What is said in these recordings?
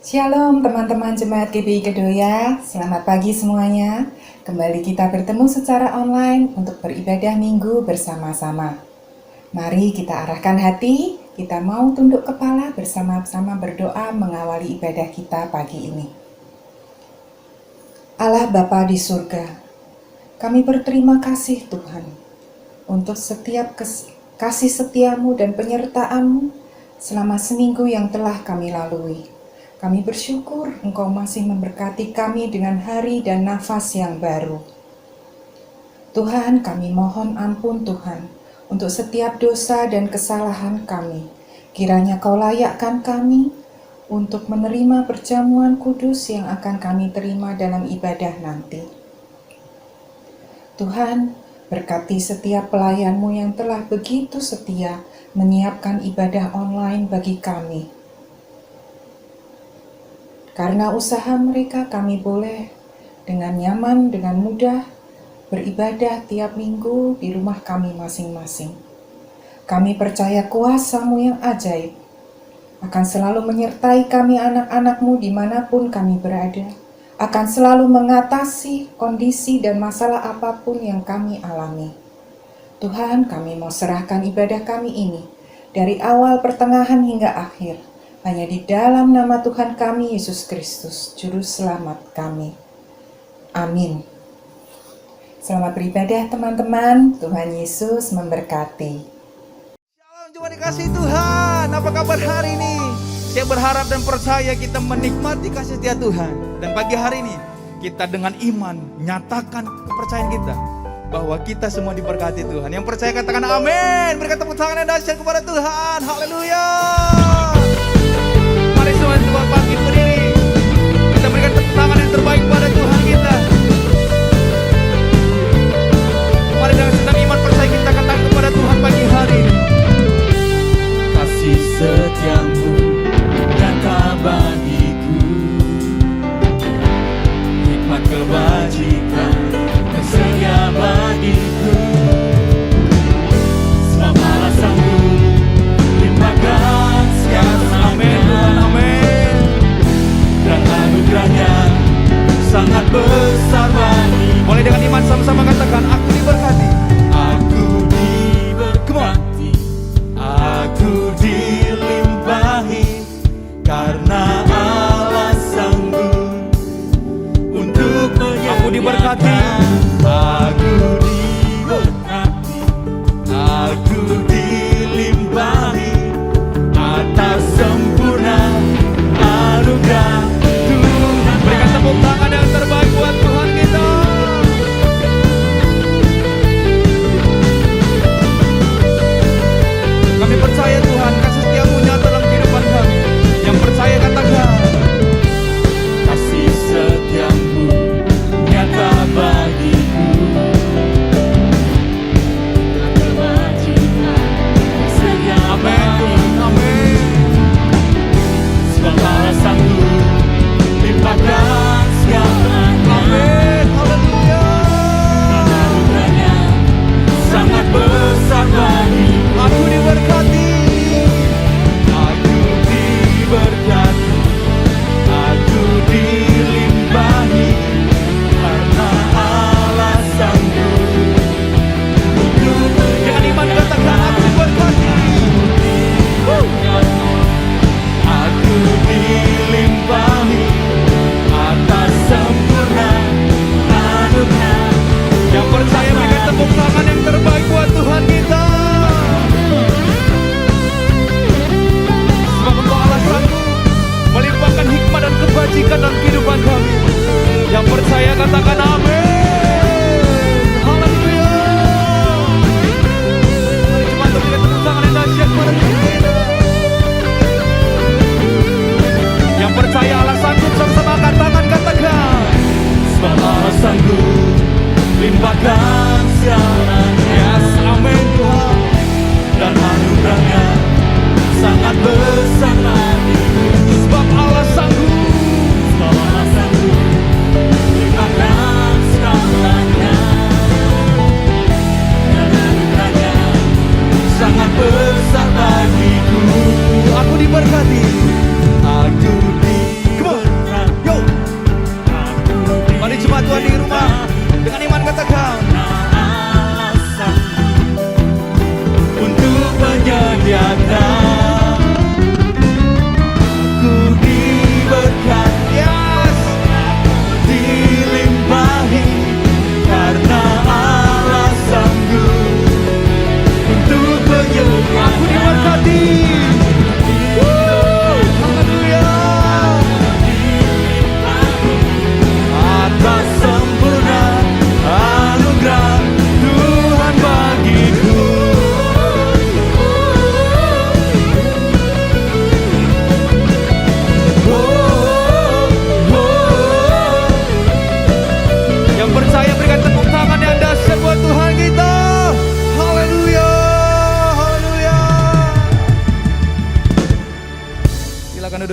Shalom teman-teman Jemaat GBI Kedoya, selamat pagi semuanya. Kembali kita bertemu secara online untuk beribadah minggu bersama-sama. Mari kita arahkan hati, kita mau tunduk kepala bersama-sama berdoa mengawali ibadah kita pagi ini. Allah Bapa di surga, kami berterima kasih Tuhan untuk setiap kasih setiamu dan penyertaan-Mu selama seminggu yang telah kami lalui. Kami bersyukur Engkau masih memberkati kami dengan hari dan nafas yang baru. Tuhan, kami mohon ampun Tuhan untuk setiap dosa dan kesalahan kami. Kiranya Kau layakkan kami untuk menerima perjamuan kudus yang akan kami terima dalam ibadah nanti. Tuhan, berkati setiap pelayan-Mu yang telah begitu setia menyiapkan ibadah online bagi kami. Karena usaha mereka, kami boleh dengan nyaman, dengan mudah beribadah tiap minggu di rumah kami masing-masing. Kami percaya kuasa-Mu yang ajaib akan selalu menyertai kami anak-anak-Mu dimanapun kami berada, akan selalu mengatasi kondisi dan masalah apapun yang kami alami. Tuhan, kami mau serahkan ibadah kami ini dari awal, pertengahan hingga akhir, hanya di dalam nama Tuhan kami, Yesus Kristus, Juru Selamat kami. Amin. Selamat beribadah teman-teman, Tuhan Yesus memberkati. Shalom, jemaat dikasihi Tuhan. Apa kabar hari ini? Saya berharap dan percaya kita menikmati kasih setia Tuhan. Dan pagi hari ini, kita dengan iman nyatakan kepercayaan kita bahwa kita semua diberkati Tuhan. Yang percaya katakan amin. Berikan tepuk tangan yang dahsyat kepada Tuhan. Haleluya. Mari semua selamat pagi berdiri. Kita berikan tepuk tangan yang terbaik pada Tuhan kita. Mari dengan senang iman percaya kita katakan kepada Tuhan pagi hari ini. Kasih setiamu nyata bagiku, hikmat kebajikan tersedia bagiku. Selama rasamu limpahkan segala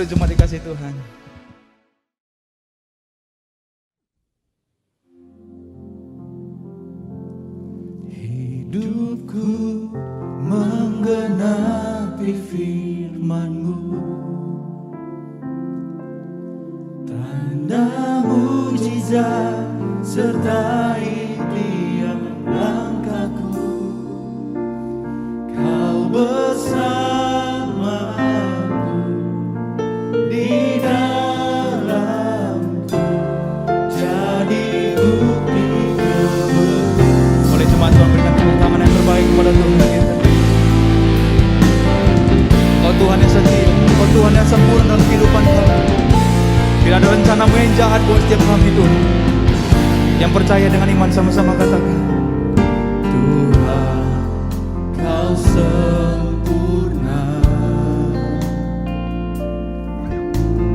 dulu cuma dikasih Tuhan. Hidupku menggenapi firman-Mu, tanda mujizat sertai tiap langkahku. Kau bersamaku di dalamku, jadi bukti kebenaran. Boleh jemaat Tuhan berikan tepuk tangan yang terbaik kepada Tuhan kita. Kau Tuhan yang setia, Kau Tuhan yang sempurna dalam kehidupan kami. Bila ada rencana-Mu yang jahat buat setiap kami Tuhan, yang percaya dengan iman sama-sama katakan, Tuhan, Kau sempurna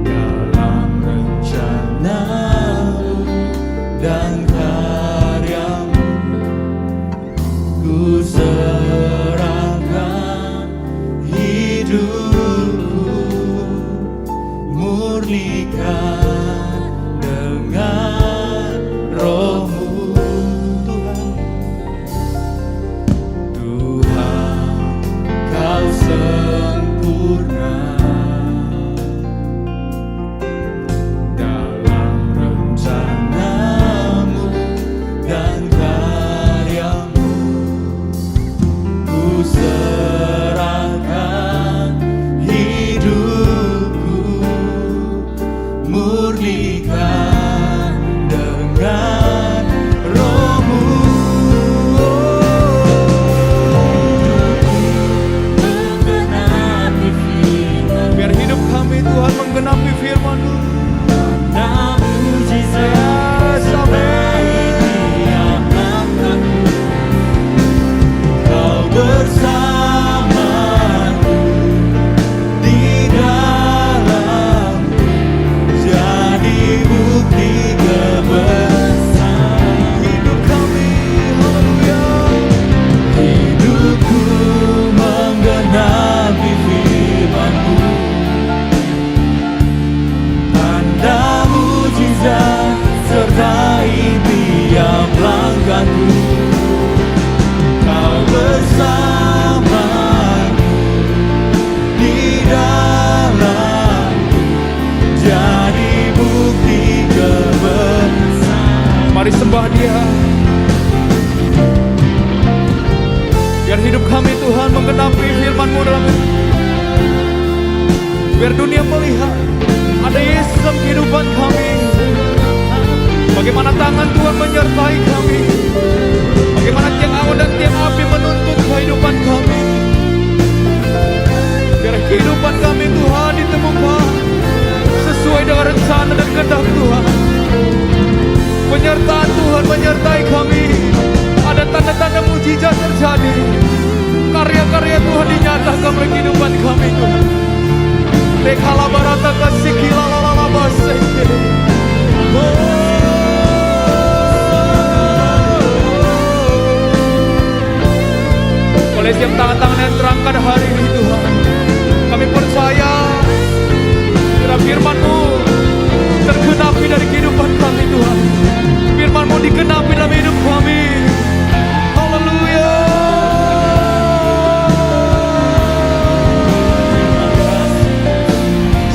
dalam rencana-Mu dan karya-Mu. Ku serahkan hidupku, murnikan dengan Roh-Mu. Tuhan, Kau sempurna dalam rencana-Mu dan karya-Mu. Ku serahkan hidupku, murnikan dengan Roh-Mu. biar hidup kami Tuhan menggenapi firman-Mu. Tanda mujizat sertai tiap langkahku. Kau bersamaku di dalamku, jadi bukti kebesaran. Hidup kami, haleluya. Hidupku menggenapi firman-Mu, tanda mujizat sertai tiap langkahku. Kau bersamaku di dalamku, jadi bukti kebesaran. Mari sembah Dia. Biar hidup kami Tuhan menggenapi firman-Mu dalam hidup. Biar dunia melihat ada Yesus dalam kehidupan kami. Bagaimana tangan Tuhan menyertai kami. Bagaimana tiang awan dan tiang api menuntun kehidupan kami. Biar kehidupan kami Tuhan ditemukan sesuai dengan rencana dan kehendak Tuhan. Penyertaan Tuhan menyertai kami. Ada tanda-tanda mujizat terjadi. Karya-karya Tuhan dinyatakan oleh kehidupan kami Tuhan. Dekala barata kasih kila lalala baseke. Oleh setiap tangan-tangan yang terangkat hari ini Tuhan, kami percaya bila firman-Mu tergenapi dari kehidupan kami Tuhan. Firman-Mu digenapi dalam hidup kami. Haleluya.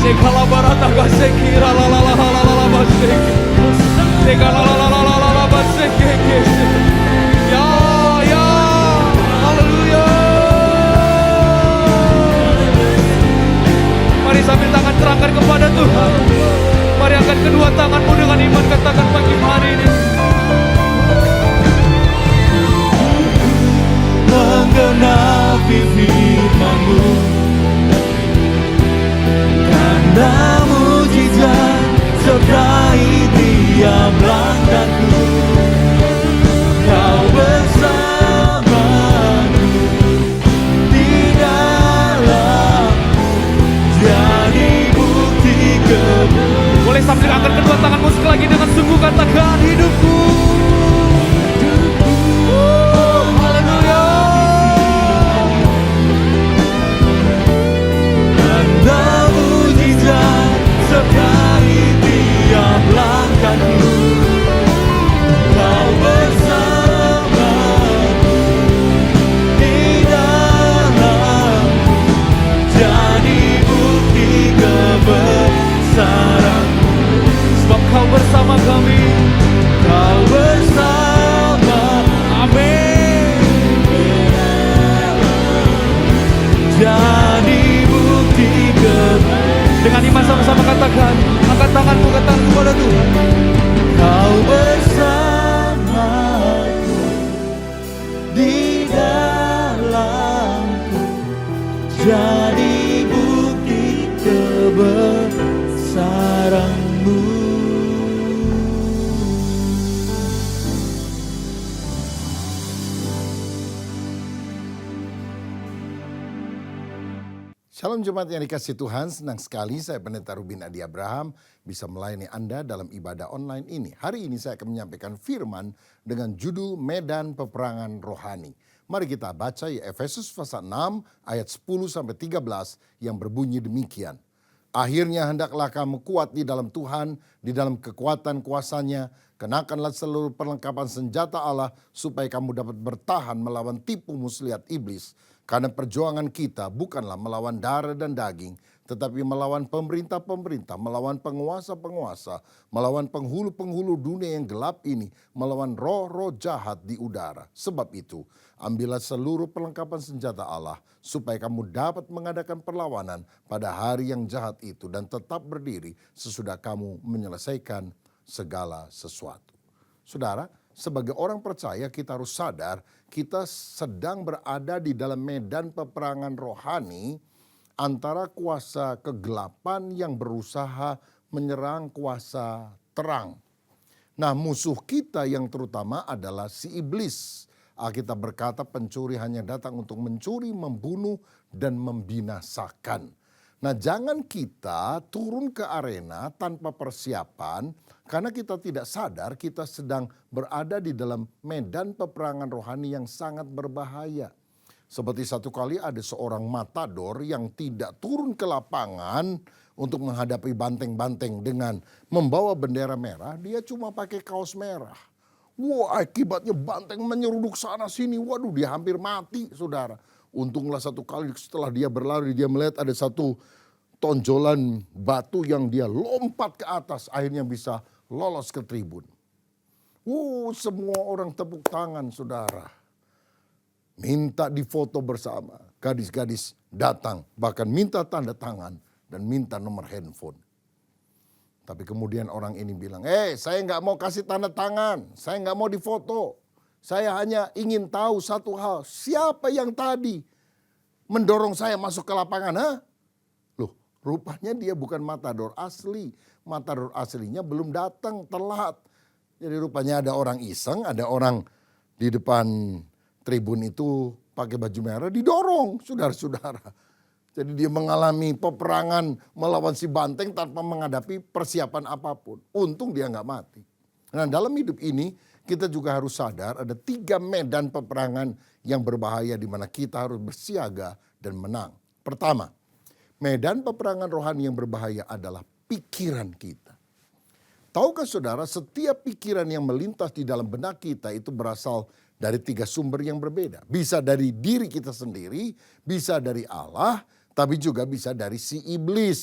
Sekala barata kaseki lalalala baseke. Sekala lalalala baseke. Ya, ya. Haleluya. Mari sambil tangan terangkan kepada Tuhan. Mari angkat kedua tanganmu dengan iman, katakan pagi hari ini. Menggenapi firman-Mu, tanda mujizat sertai tiap langkahku. Kau bersamaku di dalamku, jadi bukti kebenaran. Boleh sambil angkat kedua tanganmu sekali lagi dengan sungguh katakan hidupku. Haleluya. sama-sama katakan. Angkat tanganmu, katakan kepada Tuhan. Kau bersamaku di dalamku, jadi bukti kebesaranmu. Shalom jemaat yang dikasih Tuhan, senang sekali saya Pendeta Rubin Adi Abraham bisa melayani Anda dalam ibadah online ini. Hari ini saya akan menyampaikan firman dengan judul Medan Peperangan Rohani. Mari kita baca ya Efesus pasal 6 ayat 10-13 yang berbunyi demikian. Akhirnya hendaklah kamu kuat di dalam Tuhan, di dalam kekuatan kuasanya. Kenakanlah seluruh perlengkapan senjata Allah supaya kamu dapat bertahan melawan tipu muslihat iblis. Karena perjuangan kita bukanlah melawan darah dan daging, tetapi melawan pemerintah-pemerintah, melawan penguasa-penguasa, melawan penghulu-penghulu dunia yang gelap ini, melawan roh-roh jahat di udara. Sebab itu, ambillah seluruh perlengkapan senjata Allah, supaya kamu dapat mengadakan perlawanan pada hari yang jahat itu dan tetap berdiri sesudah kamu menyelesaikan segala sesuatu. Saudara, sebagai orang percaya kita harus sadar kita sedang berada di dalam medan peperangan rohani antara kuasa kegelapan yang berusaha menyerang kuasa terang. Nah, musuh kita yang terutama adalah si iblis. Alkitab berkata pencuri hanya datang untuk mencuri, membunuh, dan membinasakan. Nah, jangan kita turun ke arena tanpa persiapan karena kita tidak sadar kita sedang berada di dalam medan peperangan rohani yang sangat berbahaya. Seperti satu kali ada seorang matador yang tidak turun ke lapangan untuk menghadapi banteng-banteng dengan membawa bendera merah, dia cuma pakai kaos merah. Wah, akibatnya banteng menyeruduk sana sini, waduh dia hampir mati saudara. Untunglah satu kali setelah dia berlari dia melihat ada satu tonjolan batu yang dia lompat ke atas akhirnya bisa lolos ke tribun. Semua orang tepuk tangan saudara. Minta difoto bersama. Gadis-gadis datang bahkan minta tanda tangan dan minta nomor handphone. Tapi kemudian orang ini bilang, saya nggak mau kasih tanda tangan, saya nggak mau difoto. Saya hanya ingin tahu satu hal, siapa yang tadi mendorong saya masuk ke lapangan? Loh, rupanya dia bukan matador asli. Matador aslinya belum datang, telat. Jadi rupanya ada orang iseng, ada orang di depan tribun itu pakai baju merah didorong, saudara-saudara. Jadi dia mengalami peperangan melawan si banteng tanpa menghadapi persiapan apapun. Untung dia nggak mati. Nah, dalam hidup ini kita juga harus sadar ada 3 medan peperangan yang berbahaya di mana kita harus bersiaga dan menang. Pertama, medan peperangan rohani yang berbahaya adalah pikiran kita. Tahukah saudara, setiap pikiran yang melintas di dalam benak kita itu berasal dari 3 sumber yang berbeda. Bisa dari diri kita sendiri, bisa dari Allah, tapi juga bisa dari si iblis.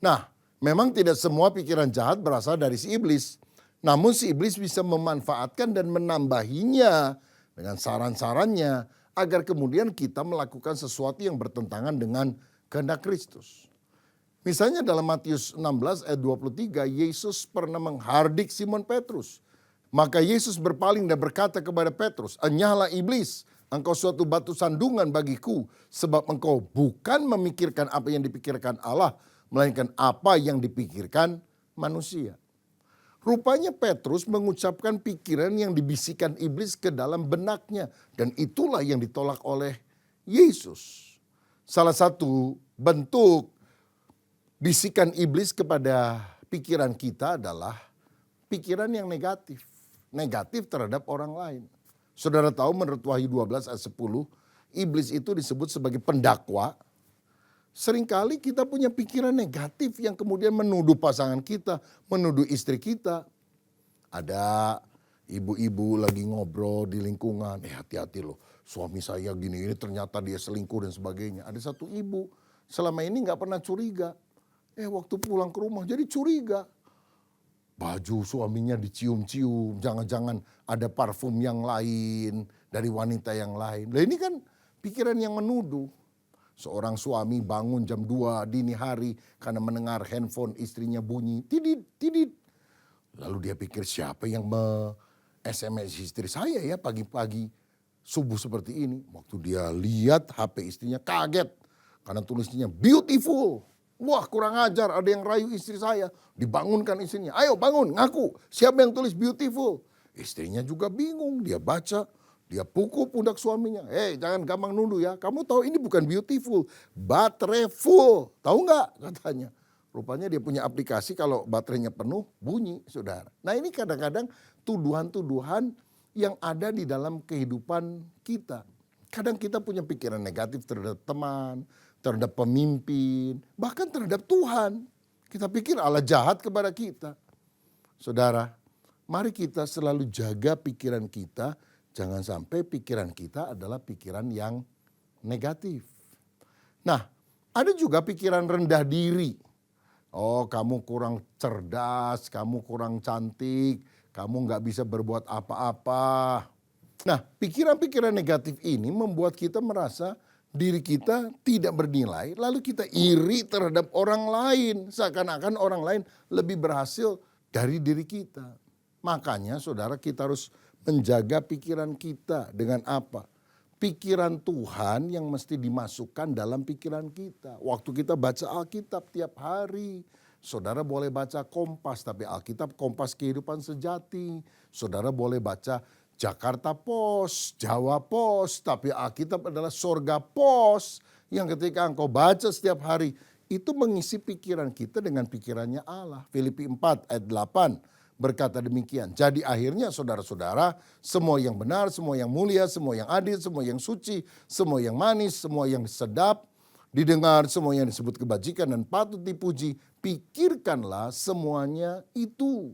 Nah, memang tidak semua pikiran jahat berasal dari si iblis. Namun si iblis bisa memanfaatkan dan menambahinya dengan saran-sarannya agar kemudian kita melakukan sesuatu yang bertentangan dengan kehendak Kristus. Misalnya dalam Matius 16 ayat 23, Yesus pernah menghardik Simon Petrus. Maka Yesus berpaling dan berkata kepada Petrus, "Enyahlah iblis, engkau suatu batu sandungan bagiku, sebab engkau bukan memikirkan apa yang dipikirkan Allah, melainkan apa yang dipikirkan manusia." Rupanya Petrus mengucapkan pikiran yang dibisikkan iblis ke dalam benaknya. Dan itulah yang ditolak oleh Yesus. Salah satu bentuk bisikan iblis kepada pikiran kita adalah pikiran yang negatif. Negatif terhadap orang lain. Saudara tahu menurut Wahyu 12 ayat 10, iblis itu disebut sebagai pendakwa. Seringkali kita punya pikiran negatif yang kemudian menuduh pasangan kita, menuduh istri kita. Ada ibu-ibu lagi ngobrol di lingkungan, hati-hati loh, suami saya gini, ini ternyata dia selingkuh dan sebagainya. Ada satu ibu selama ini gak pernah curiga. Waktu pulang ke rumah jadi curiga. Baju suaminya dicium-cium, jangan-jangan ada parfum yang lain dari wanita yang lain. Nah ini kan pikiran yang menuduh. Seorang suami bangun jam 2 dini hari karena mendengar handphone istrinya bunyi, tidit, tidit. Lalu dia pikir siapa yang SMS istri saya ya pagi-pagi subuh seperti ini. Waktu dia lihat HP istrinya kaget karena tulisnya beautiful. Wah kurang ajar, ada yang rayu istri saya. Dibangunkan istrinya, ayo bangun ngaku siapa yang tulis beautiful. Istrinya juga bingung, dia baca. Dia pukul pundak suaminya. Jangan gampang nuduh ya. Kamu tahu ini bukan beautiful. Baterai full. Tahu nggak katanya. Rupanya dia punya aplikasi kalau baterainya penuh bunyi saudara. Nah ini kadang-kadang tuduhan-tuduhan yang ada di dalam kehidupan kita. Kadang kita punya pikiran negatif terhadap teman, terhadap pemimpin, bahkan terhadap Tuhan. Kita pikir Allah jahat kepada kita. Saudara, mari kita selalu jaga pikiran kita. Jangan sampai pikiran kita adalah pikiran yang negatif. Nah, ada juga pikiran rendah diri. Oh, kamu kurang cerdas, kamu kurang cantik, kamu nggak bisa berbuat apa-apa. Nah, pikiran-pikiran negatif ini membuat kita merasa diri kita tidak bernilai, lalu kita iri terhadap orang lain. Seakan-akan orang lain lebih berhasil dari diri kita. Makanya saudara kita harus menjaga pikiran kita dengan apa? Pikiran Tuhan yang mesti dimasukkan dalam pikiran kita. Waktu kita baca Alkitab tiap hari, saudara boleh baca Kompas, tapi Alkitab Kompas Kehidupan Sejati. Saudara boleh baca Jakarta Post, Jawa Post, tapi Alkitab adalah Sorga Post. Yang ketika engkau baca setiap hari, itu mengisi pikiran kita dengan pikirannya Allah. Filipi 4 ayat 8. Berkata demikian. Jadi akhirnya saudara-saudara, semua yang benar, semua yang mulia, semua yang adil, semua yang suci, semua yang manis, semua yang sedap, didengar, semua yang disebut kebajikan dan patut dipuji, pikirkanlah semuanya itu.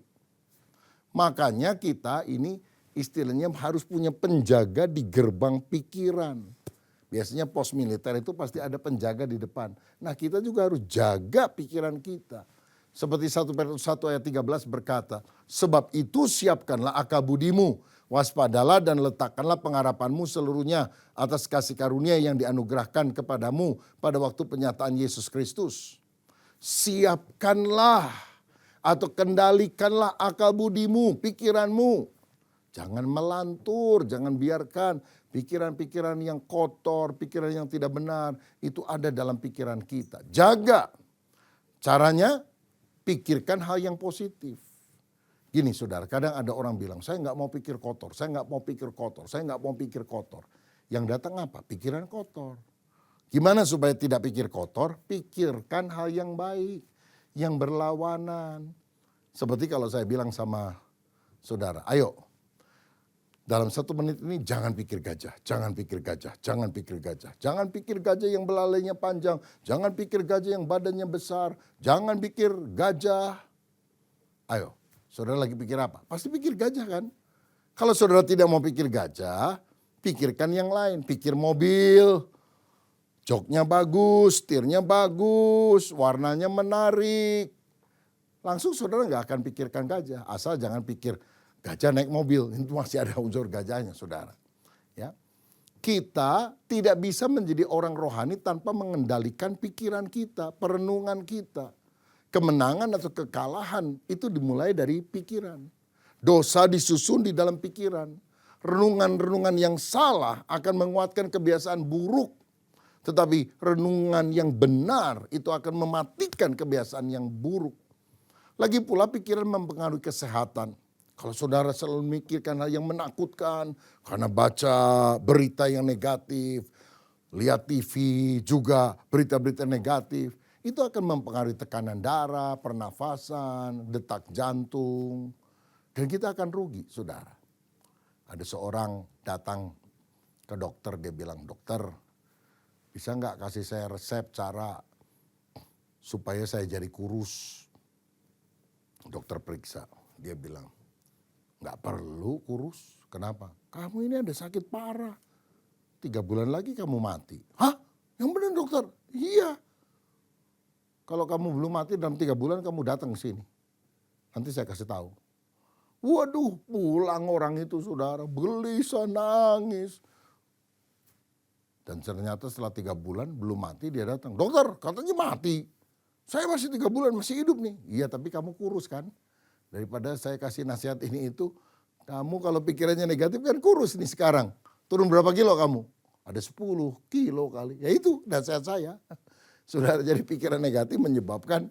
Makanya kita ini istilahnya harus punya penjaga di gerbang pikiran. Biasanya pos militer itu pasti ada penjaga di depan. Nah kita juga harus jaga pikiran kita. Seperti 1 Petrus 1 ayat 13 berkata, sebab itu siapkanlah akal budimu, waspadalah dan letakkanlah pengharapanmu seluruhnya atas kasih karunia yang dianugerahkan kepadamu pada waktu penyataan Yesus Kristus. Siapkanlah atau kendalikanlah akal budimu, pikiranmu. Jangan melantur, jangan biarkan pikiran-pikiran yang kotor, pikiran yang tidak benar, itu ada dalam pikiran kita. Jaga. Caranya, pikirkan hal yang positif. Gini saudara, kadang ada orang bilang, saya nggak mau pikir kotor, saya nggak mau pikir kotor, saya nggak mau pikir kotor. Yang datang apa? Pikiran kotor. Gimana supaya tidak pikir kotor? Pikirkan hal yang baik, yang berlawanan. Seperti kalau saya bilang sama saudara, ayo dalam 1 menit ini jangan pikir gajah, jangan pikir gajah, jangan pikir gajah. Jangan pikir gajah yang belalainya panjang, jangan pikir gajah yang badannya besar, jangan pikir gajah. Ayo, saudara lagi pikir apa? Pasti pikir gajah kan? Kalau saudara tidak mau pikir gajah, pikirkan yang lain. Pikir mobil, joknya bagus, setirnya bagus, warnanya menarik. Langsung saudara nggak akan pikirkan gajah, asal jangan pikir gajah naik mobil, itu masih ada unsur gajahnya saudara. Ya, kita tidak bisa menjadi orang rohani tanpa mengendalikan pikiran kita, perenungan kita. Kemenangan atau kekalahan itu dimulai dari pikiran. Dosa disusun di dalam pikiran. Renungan-renungan yang salah akan menguatkan kebiasaan buruk. Tetapi renungan yang benar itu akan mematikan kebiasaan yang buruk. Lagi pula pikiran mempengaruhi kesehatan. Kalau saudara selalu memikirkan hal yang menakutkan karena baca berita yang negatif, lihat TV juga berita-berita negatif, itu akan mempengaruhi tekanan darah, pernafasan, detak jantung, dan kita akan rugi, saudara. Ada seorang datang ke dokter, dia bilang, dokter bisa nggak kasih saya resep cara supaya saya jadi kurus? Dokter periksa, dia bilang, nggak perlu kurus. Kenapa? Kamu ini ada sakit parah. 3 bulan lagi kamu mati. Hah? Yang benar dokter? Iya. Kalau kamu belum mati dalam 3 bulan kamu datang ke sini. Nanti saya kasih tahu. Waduh, pulang orang itu saudara. Gelisah, nangis. Dan ternyata setelah 3 bulan belum mati, dia datang. Dokter, katanya mati. Saya masih 3 bulan, masih hidup nih. Iya, tapi kamu kurus kan. Daripada saya kasih nasihat ini itu, kamu kalau pikirannya negatif kan kurus nih sekarang. Turun berapa kilo kamu? Ada 10 kilo kali. Ya itu nasihat saya. Saudara, jadi pikiran negatif menyebabkan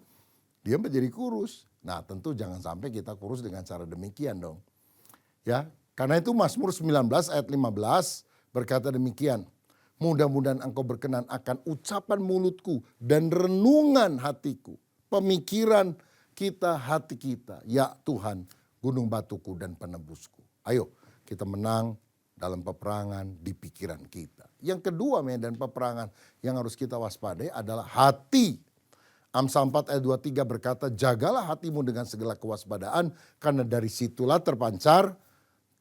dia menjadi kurus. Nah, tentu jangan sampai kita kurus dengan cara demikian dong. Ya, karena itu Mazmur 19 ayat 15 berkata demikian. Mudah-mudahan engkau berkenan akan ucapan mulutku dan renungan hatiku. Pemikiran kita, hati kita. Ya Tuhan, gunung batuku dan penebusku. Ayo kita menang dalam peperangan di pikiran kita. Yang kedua medan peperangan yang harus kita waspadai adalah hati. Amsal 4 ayat 23 berkata, jagalah hatimu dengan segala kewaspadaan karena dari situlah terpancar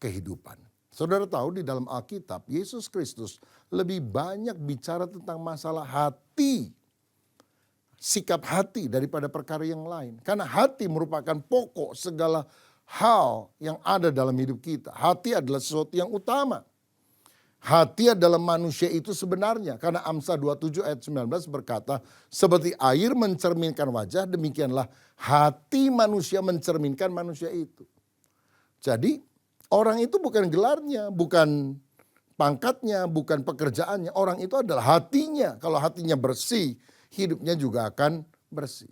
kehidupan. Saudara tahu di dalam Alkitab Yesus Kristus lebih banyak bicara tentang masalah hati. Sikap hati daripada perkara yang lain. Karena hati merupakan pokok segala hal yang ada dalam hidup kita. Hati adalah sesuatu yang utama. Hati adalah manusia itu sebenarnya. Karena Amsal 27 ayat 19 berkata, seperti air mencerminkan wajah, demikianlah hati manusia mencerminkan manusia itu. Jadi orang itu bukan gelarnya, bukan pangkatnya, bukan pekerjaannya. Orang itu adalah hatinya. Kalau hatinya bersih, hidupnya juga akan bersih.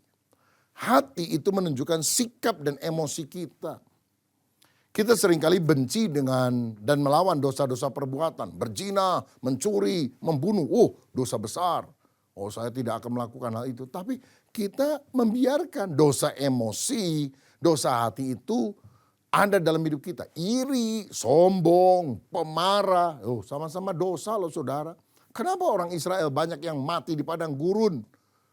Hati itu menunjukkan sikap dan emosi kita. Kita seringkali benci dengan dan melawan dosa-dosa perbuatan. Berzina, mencuri, membunuh. Oh, dosa besar. Oh, saya tidak akan melakukan hal itu. Tapi kita membiarkan dosa emosi, dosa hati itu ada dalam hidup kita. Iri, sombong, pemarah. Oh, sama-sama dosa loh saudara. Kenapa orang Israel banyak yang mati di padang gurun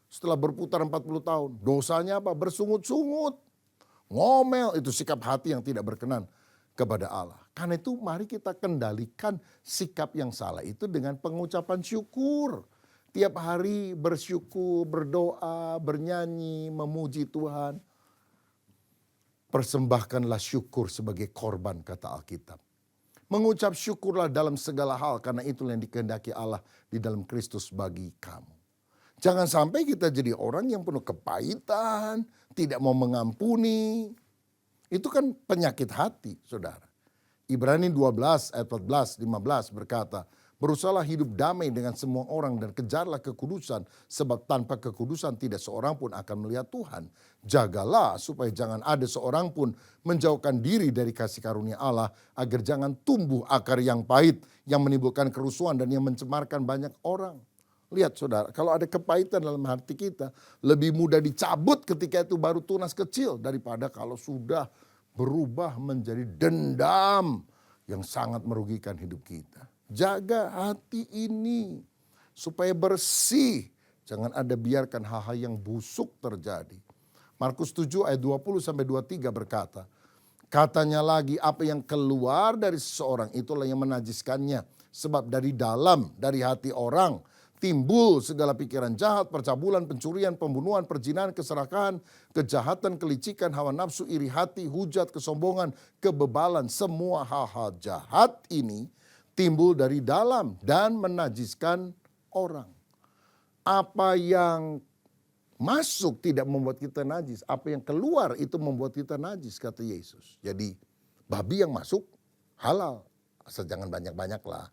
setelah berputar 40 tahun? Dosanya apa? Bersungut-sungut. Ngomel, itu sikap hati yang tidak berkenan kepada Allah. Karena itu mari kita kendalikan sikap yang salah itu dengan pengucapan syukur. Tiap hari bersyukur, berdoa, bernyanyi, memuji Tuhan. Persembahkanlah syukur sebagai korban, kata Alkitab. Mengucap syukurlah dalam segala hal karena itulah yang dikehendaki Allah di dalam Kristus bagi kamu. Jangan sampai kita jadi orang yang penuh kepahitan, tidak mau mengampuni. Itu kan penyakit hati, saudara. Ibrani 12 ayat 14, 15 berkata, berusahalah hidup damai dengan semua orang dan kejarlah kekudusan, sebab tanpa kekudusan tidak seorang pun akan melihat Tuhan. Jagalah supaya jangan ada seorang pun menjauhkan diri dari kasih karunia Allah, agar jangan tumbuh akar yang pahit, yang menimbulkan kerusuhan dan yang mencemarkan banyak orang. Lihat saudara, kalau ada kepahitan dalam hati kita, lebih mudah dicabut ketika itu baru tunas kecil, daripada kalau sudah berubah menjadi dendam yang sangat merugikan hidup kita. Jaga hati ini supaya bersih. Jangan ada biarkan hal-hal yang busuk terjadi. Markus 7 ayat 20-23 berkata, katanya lagi apa yang keluar dari seseorang itulah yang menajiskannya. Sebab dari dalam, dari hati orang timbul segala pikiran jahat, percabulan, pencurian, pembunuhan, perzinahan, keserakahan, kejahatan, kelicikan, hawa nafsu, iri hati, hujat, kesombongan, kebebalan. Semua hal-hal jahat ini timbul dari dalam dan menajiskan orang. Apa yang masuk tidak membuat kita najis. Apa yang keluar itu membuat kita najis, kata Yesus. Jadi babi yang masuk halal. Asal jangan banyak-banyak lah.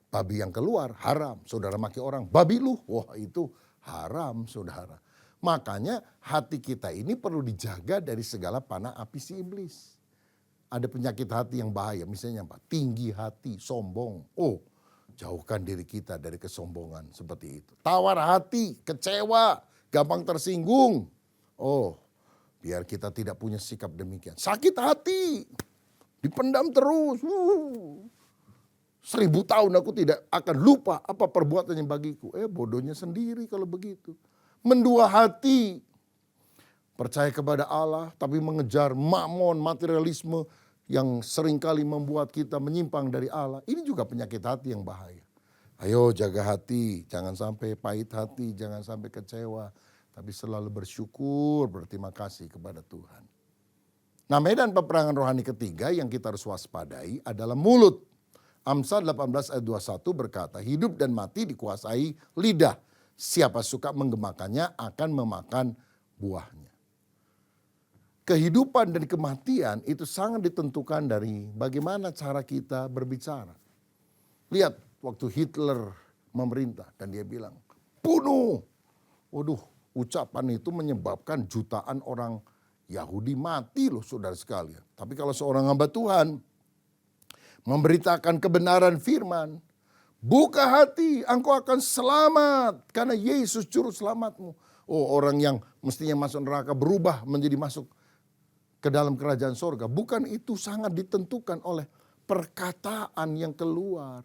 Babi yang keluar haram. Saudara maki orang, babi lu. Wah itu haram saudara. Makanya hati kita ini perlu dijaga dari segala panah api si iblis. Ada penyakit hati yang bahaya. Misalnya apa? Tinggi hati, sombong. Oh, jauhkan diri kita dari kesombongan seperti itu. Tawar hati, kecewa, gampang tersinggung. Oh, biar kita tidak punya sikap demikian. Sakit hati, dipendam terus. 1000 tahun aku tidak akan lupa apa perbuatannya bagiku. Bodohnya sendiri kalau begitu. Mendua hati, percaya kepada Allah tapi mengejar mamon, materialisme yang seringkali membuat kita menyimpang dari Allah. Ini juga penyakit hati yang bahaya. Ayo jaga hati, jangan sampai pahit hati, jangan sampai kecewa. Tapi selalu bersyukur, berterima kasih kepada Tuhan. Nah, medan peperangan rohani ketiga yang kita harus waspadai adalah mulut. Amsal 18 ayat 21 berkata, hidup dan mati dikuasai lidah. Siapa suka menggemakannya akan memakan buahnya. Kehidupan dan kematian itu sangat ditentukan dari bagaimana cara kita berbicara. Lihat waktu Hitler memerintah dan dia bilang, bunuh. Waduh, ucapan itu menyebabkan jutaan orang Yahudi mati loh saudara sekalian. Tapi kalau seorang hamba Tuhan memberitakan kebenaran firman, buka hati, engkau akan selamat karena Yesus juru selamatmu. Oh, orang yang mestinya masuk neraka berubah menjadi masuk ke dalam kerajaan sorga. Bukan itu sangat ditentukan oleh perkataan yang keluar.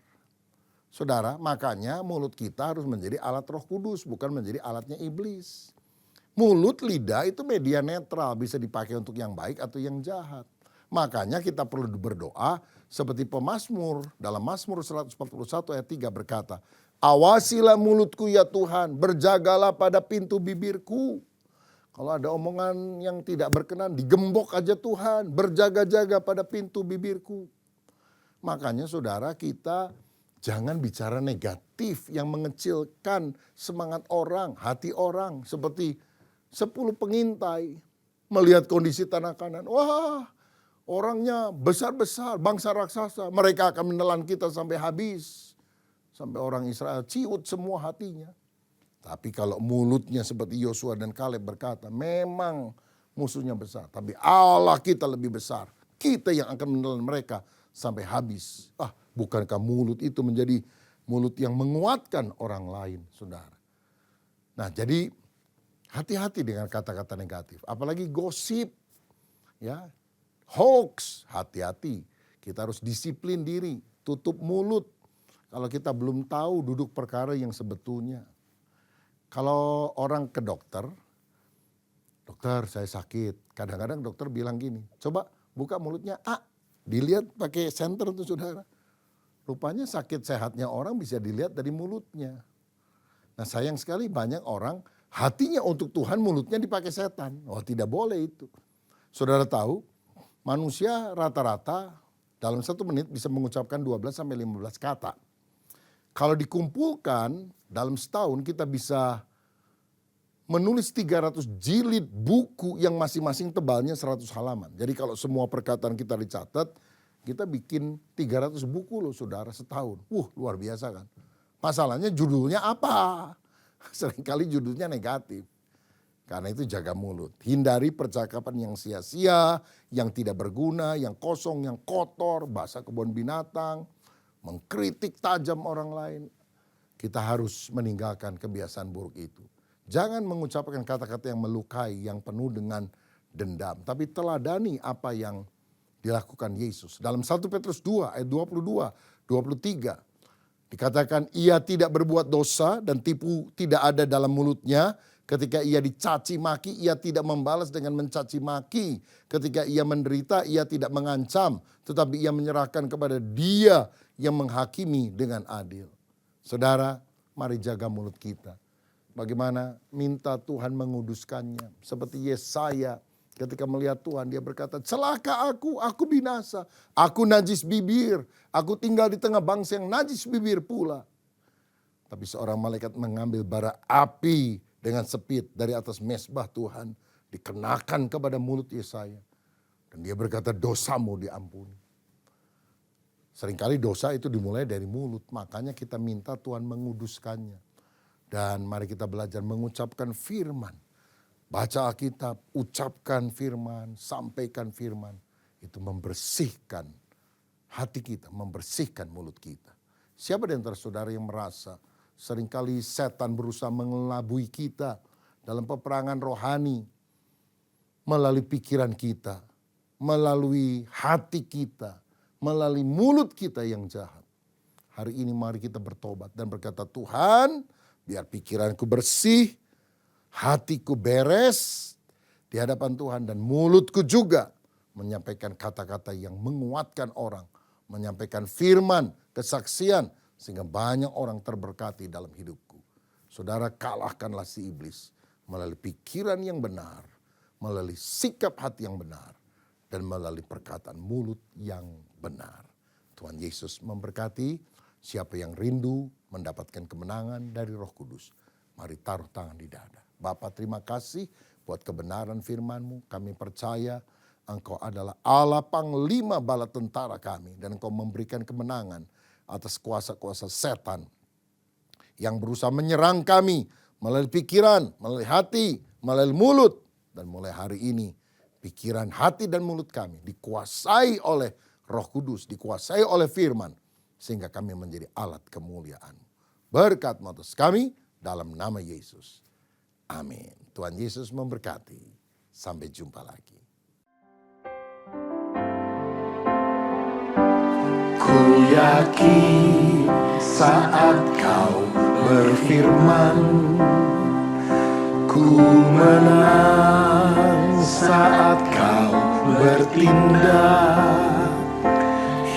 Saudara, makanya mulut kita harus menjadi alat Roh Kudus, bukan menjadi alatnya iblis. Mulut, lidah itu media netral, bisa dipakai untuk yang baik atau yang jahat. Makanya kita perlu berdoa seperti pemazmur dalam Mazmur 141 ayat 3 berkata, awasilah mulutku ya Tuhan, berjagalah pada pintu bibirku. Kalau ada omongan yang tidak berkenan, digembok aja Tuhan, berjaga-jaga pada pintu bibirku. Makanya saudara, kita jangan bicara negatif yang mengecilkan semangat orang, hati orang. Seperti 10 pengintai melihat kondisi tanah Kanaan. Wah, orangnya besar-besar, bangsa raksasa. Mereka akan menelan kita sampai habis. Sampai orang Israel ciut semua hatinya. Tapi kalau mulutnya seperti Yosua dan Kaleb berkata, memang musuhnya besar. Tapi Allah kita lebih besar. Kita yang akan menelan mereka sampai habis. Bukankah mulut itu menjadi mulut yang menguatkan orang lain, saudara? Nah, jadi hati-hati dengan kata-kata negatif. Apalagi gosip, ya, hoax, hati-hati. Kita harus disiplin diri, tutup mulut. Kalau kita belum tahu duduk perkara yang sebetulnya. Kalau orang ke dokter saya sakit. Kadang-kadang dokter bilang gini, coba buka mulutnya, dilihat pakai senter tuh saudara. Rupanya sakit sehatnya orang bisa dilihat dari mulutnya. Nah sayang sekali banyak orang hatinya untuk Tuhan, mulutnya dipakai setan. Oh tidak boleh itu. Saudara tahu, manusia rata-rata dalam 1 menit bisa mengucapkan 12-15 kata. Kalau dikumpulkan dalam setahun kita bisa menulis 300 jilid buku yang masing-masing tebalnya 100 halaman. Jadi kalau semua perkataan kita dicatat, kita bikin 300 buku loh saudara setahun. Luar biasa kan. Masalahnya judulnya apa? Seringkali judulnya negatif. Karena itu jaga mulut. Hindari percakapan yang sia-sia, yang tidak berguna, yang kosong, yang kotor, bahasa kebun binatang, mengkritik tajam orang lain. Kita harus meninggalkan kebiasaan buruk itu. Jangan mengucapkan kata-kata yang melukai, yang penuh dengan dendam. Tapi teladani apa yang dilakukan Yesus. Dalam 1 Petrus 2 ayat 22, 23. Dikatakan ia tidak berbuat dosa dan tipu tidak ada dalam mulutnya. Ketika ia dicaci maki, ia tidak membalas dengan mencaci maki. Ketika ia menderita, ia tidak mengancam. Tetapi ia menyerahkan kepada Dia yang menghakimi dengan adil. Saudara, mari jaga mulut kita. Bagaimana minta Tuhan menguduskannya. Seperti Yesaya ketika melihat Tuhan, dia berkata, celaka aku binasa. Aku najis bibir, aku tinggal di tengah bangsa yang najis bibir pula. Tapi seorang malaikat mengambil bara api dengan sepit dari atas mezbah Tuhan, dikenakan kepada mulut Yesaya. Dan dia berkata, dosamu diampuni. Seringkali dosa itu dimulai dari mulut, makanya kita minta Tuhan menguduskannya. Dan mari kita belajar mengucapkan firman. Baca Alkitab, ucapkan firman, sampaikan firman. Itu membersihkan hati kita, membersihkan mulut kita. Siapa di antara saudara yang merasa seringkali setan berusaha mengelabui kita dalam peperangan rohani melalui pikiran kita, melalui hati kita, melalui mulut kita yang jahat. Hari ini mari kita bertobat dan berkata, Tuhan, biar pikiranku bersih, hatiku beres di hadapan Tuhan, dan mulutku juga menyampaikan kata-kata yang menguatkan orang, menyampaikan firman, kesaksian, sehingga banyak orang terberkati dalam hidupku. Saudara, kalahkanlah si iblis melalui pikiran yang benar, melalui sikap hati yang benar, dan melalui perkataan mulut yang benar. Tuhan Yesus memberkati. Siapa yang rindu mendapatkan kemenangan dari Roh Kudus, mari taruh tangan di dada. Bapa, terima kasih buat kebenaran firman-Mu. Kami percaya Engkau adalah Allah Panglima bala tentara kami. Dan Engkau memberikan kemenangan atas kuasa-kuasa setan yang berusaha menyerang kami melalui pikiran, melalui hati, melalui mulut. Dan mulai hari ini pikiran, hati, dan mulut kami dikuasai oleh Roh Kudus, dikuasai oleh firman. Sehingga kami menjadi alat kemuliaan. Berkat atas kami dalam nama Yesus. Amin. Tuhan Yesus memberkati. Sampai jumpa lagi. Ku yakin saat kau berfirman, ku menang saat kau bertindak.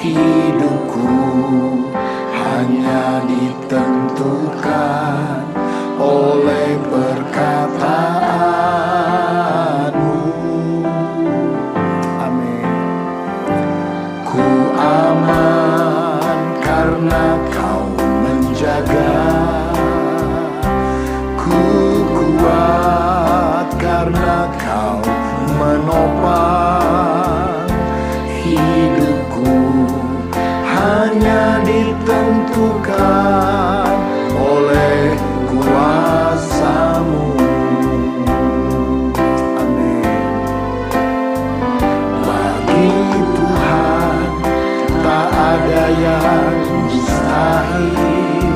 Hidupku hanya ditentukan oleh perkataanmu. Amin. Ku aman karena kau menjaga. Ku kuat karena kau menopang. Hidupku hanya ditentukan oleh kuasa-Mu. Amin. Bagi Tuhan tak ada yang mustahil.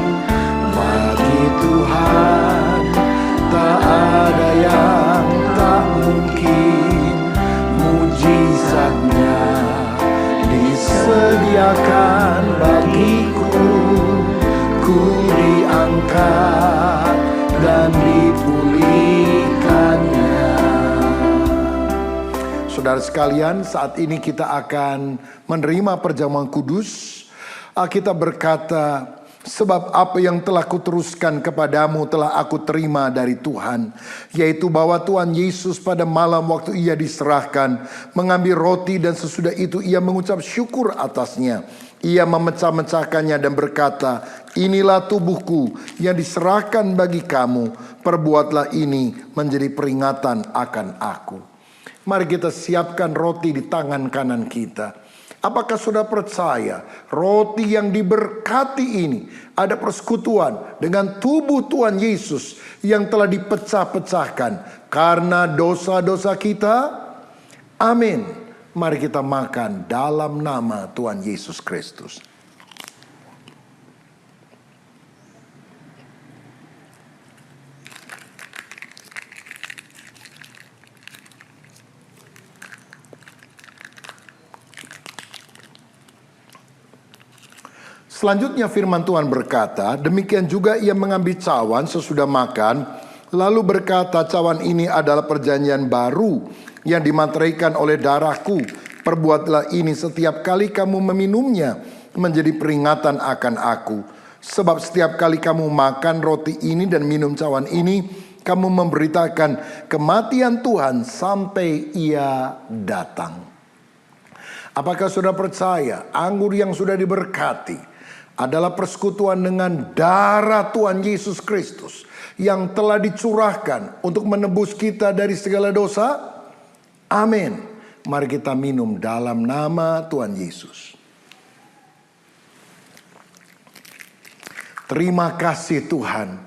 Bagi Tuhan tak ada yang tak mungkin. Mujizatnya disediakan bagiku. Ku diangkat dan dipulihkannya. Saudara sekalian, saat ini kita akan menerima perjamuan kudus. Alkitab berkata, sebab apa yang telah kuteruskan kepadamu telah aku terima dari Tuhan, yaitu bahwa Tuhan Yesus pada malam waktu ia diserahkan, mengambil roti dan sesudah itu ia mengucap syukur atasnya. Ia memecah-mecahkannya dan berkata, inilah tubuhku yang diserahkan bagi kamu, perbuatlah ini menjadi peringatan akan aku. Mari kita siapkan roti di tangan kanan kita. Apakah sudah percaya roti yang diberkati ini ada persekutuan dengan tubuh Tuhan Yesus yang telah dipecah-pecahkan karena dosa-dosa kita? Amin. Mari kita makan dalam nama Tuhan Yesus Kristus. Selanjutnya firman Tuhan berkata, demikian juga ia mengambil cawan sesudah makan, lalu berkata, cawan ini adalah perjanjian baru yang dimateraikan oleh darahku. Perbuatlah ini setiap kali kamu meminumnya menjadi peringatan akan aku. Sebab setiap kali kamu makan roti ini dan minum cawan ini, kamu memberitakan kematian Tuhan sampai ia datang. Apakah sudah percaya anggur yang sudah diberkati adalah persekutuan dengan darah Tuhan Yesus Kristus yang telah dicurahkan untuk menebus kita dari segala dosa? Amin. Mari kita minum dalam nama Tuhan Yesus. Terima kasih Tuhan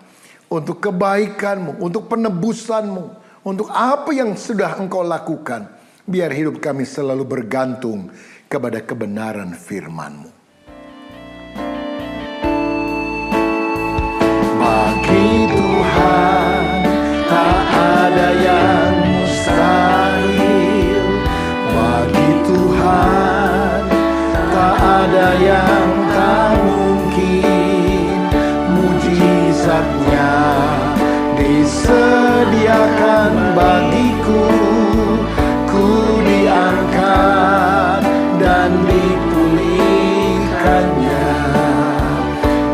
untuk kebaikan-Mu, untuk penebusan-Mu, untuk apa yang sudah Engkau lakukan. Biar hidup kami selalu bergantung kepada kebenaran firman-Mu. Bagi Tuhan tak ada yang mustahil. Bagi Tuhan tak ada yang tak mungkin. Mujizatnya disediakan bagiku. Ku diangkat dan dipulihkannya.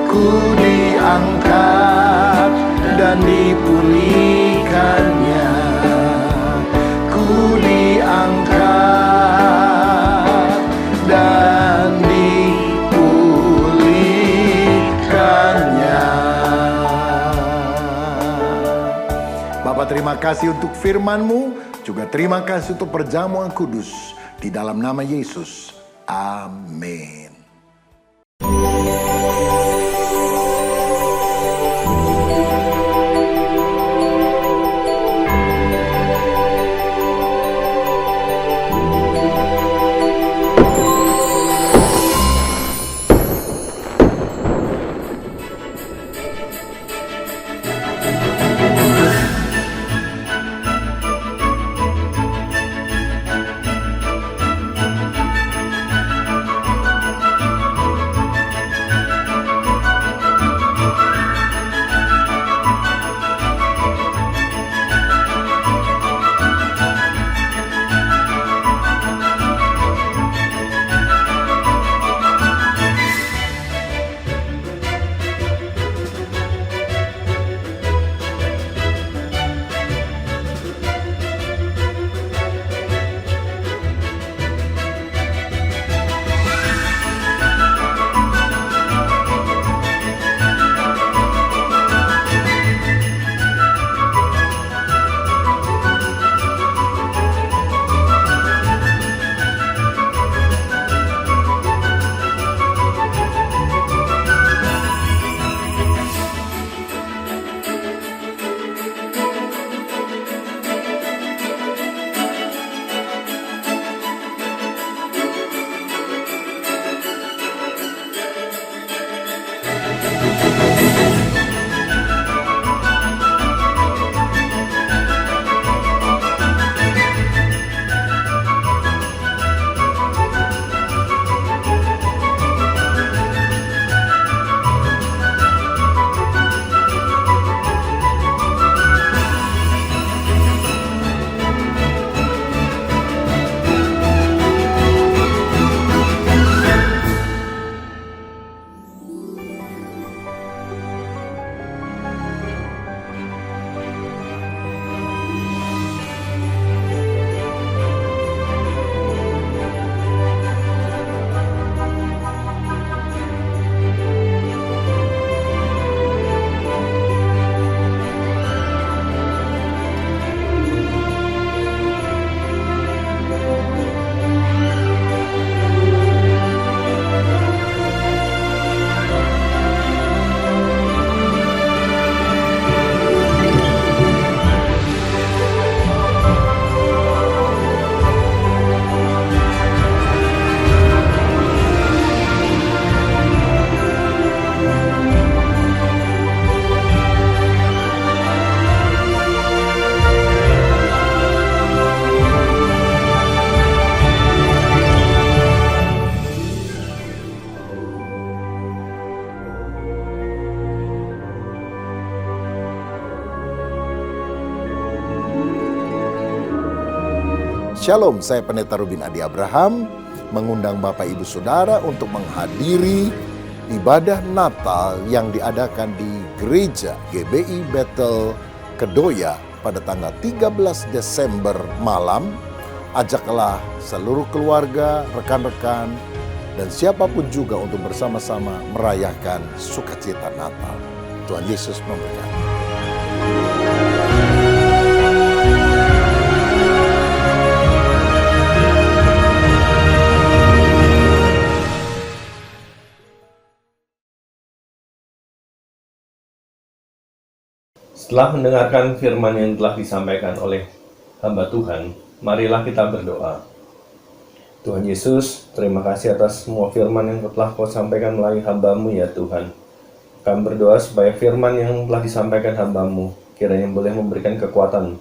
Ku diangkat dan dipulihkannya. Ku diangkat dan dipulihkannya. Bapa, terima kasih untuk firman-Mu, juga terima kasih untuk perjamuan kudus. Di dalam nama Yesus, amin. Shalom, saya Pendeta Rubin Adi Abraham, mengundang Bapak Ibu Saudara untuk menghadiri ibadah Natal yang diadakan di Gereja GBI Bethel Kedoya pada tanggal 13 Desember malam. Ajaklah seluruh keluarga, rekan-rekan, dan siapapun juga untuk bersama-sama merayakan sukacita Natal. Tuhan Yesus memberkati. Setelah mendengarkan firman yang telah disampaikan oleh hamba Tuhan, marilah kita berdoa. Tuhan Yesus, terima kasih atas semua firman yang telah Kau sampaikan melalui hamba-Mu ya Tuhan. Kami berdoa supaya firman yang telah disampaikan hamba-Mu kiranya boleh memberikan kekuatan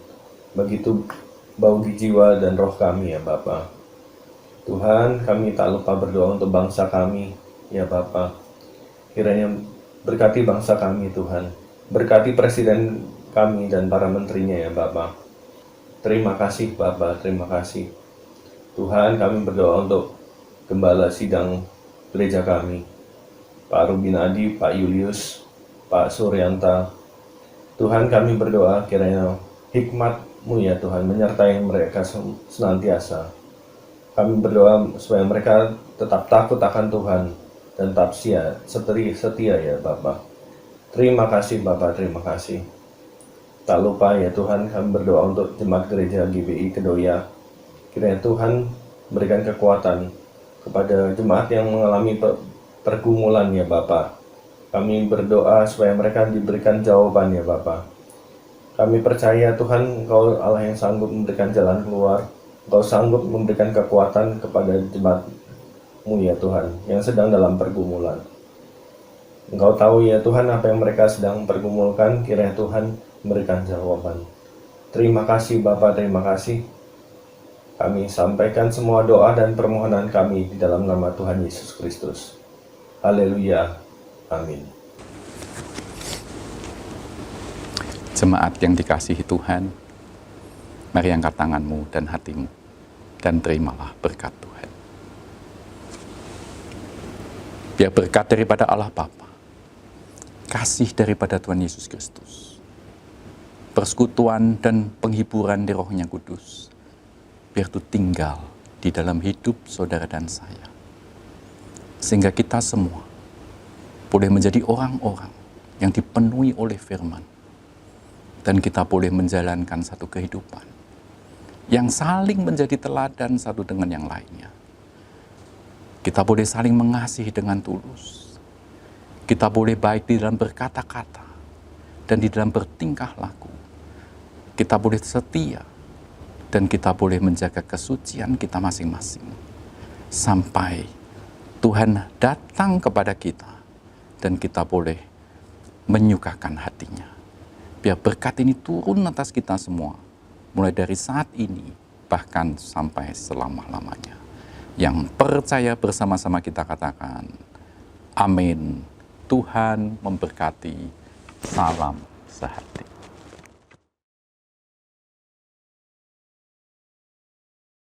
begitu bagi jiwa dan roh kami ya Bapa. Tuhan, kami tak lupa berdoa untuk bangsa kami ya Bapa. Kiranya berkati bangsa kami Tuhan. Berkati presiden kami dan para menterinya ya Bapa. Terima kasih Bapa, terima kasih. Tuhan, kami berdoa untuk gembala sidang gereja kami, Pak Rubin Adi, Pak Julius, Pak Suryanta. Tuhan, kami berdoa kiranya hikmat-Mu ya Tuhan menyertai mereka senantiasa. Kami berdoa supaya mereka tetap takut akan Tuhan dan tetap setia ya Bapa. Terima kasih Bapak, terima kasih. Tak lupa ya Tuhan, kami berdoa untuk jemaat gereja GBI Kedoya. Kiranya Tuhan berikan kekuatan kepada jemaat yang mengalami pergumulan ya Bapa. Kami berdoa supaya mereka diberikan jawaban ya Bapa. Kami percaya Tuhan, Engkau Allah yang sanggup memberikan jalan keluar. Engkau sanggup memberikan kekuatan kepada jemaat-Mu ya Tuhan, yang sedang dalam pergumulan. Engkau tahu ya Tuhan apa yang mereka sedang pergumulkan, kiranya Tuhan memberikan jawaban. Terima kasih Bapa, terima kasih. Kami sampaikan semua doa dan permohonan kami di dalam nama Tuhan Yesus Kristus. Haleluya. Amin. Jemaat yang dikasihi Tuhan, mari angkat tanganmu dan hatimu, dan terimalah berkat Tuhan. Biar berkat daripada Allah Bapa, kasih daripada Tuhan Yesus Kristus, persekutuan dan penghiburan di Roh-Nya Kudus, biar itu tinggal di dalam hidup saudara dan saya. Sehingga kita semua boleh menjadi orang-orang yang dipenuhi oleh firman. Dan kita boleh menjalankan satu kehidupan yang saling menjadi teladan satu dengan yang lainnya. Kita boleh saling mengasihi dengan tulus. Kita boleh baik di dalam berkata-kata dan di dalam bertingkah laku. Kita boleh setia dan kita boleh menjaga kesucian kita masing-masing. Sampai Tuhan datang kepada kita dan kita boleh menyukakan hatinya. Biar berkat ini turun atas kita semua, mulai dari saat ini, bahkan sampai selama-lamanya. Yang percaya bersama-sama kita katakan, amin. Tuhan memberkati. Salam sehati.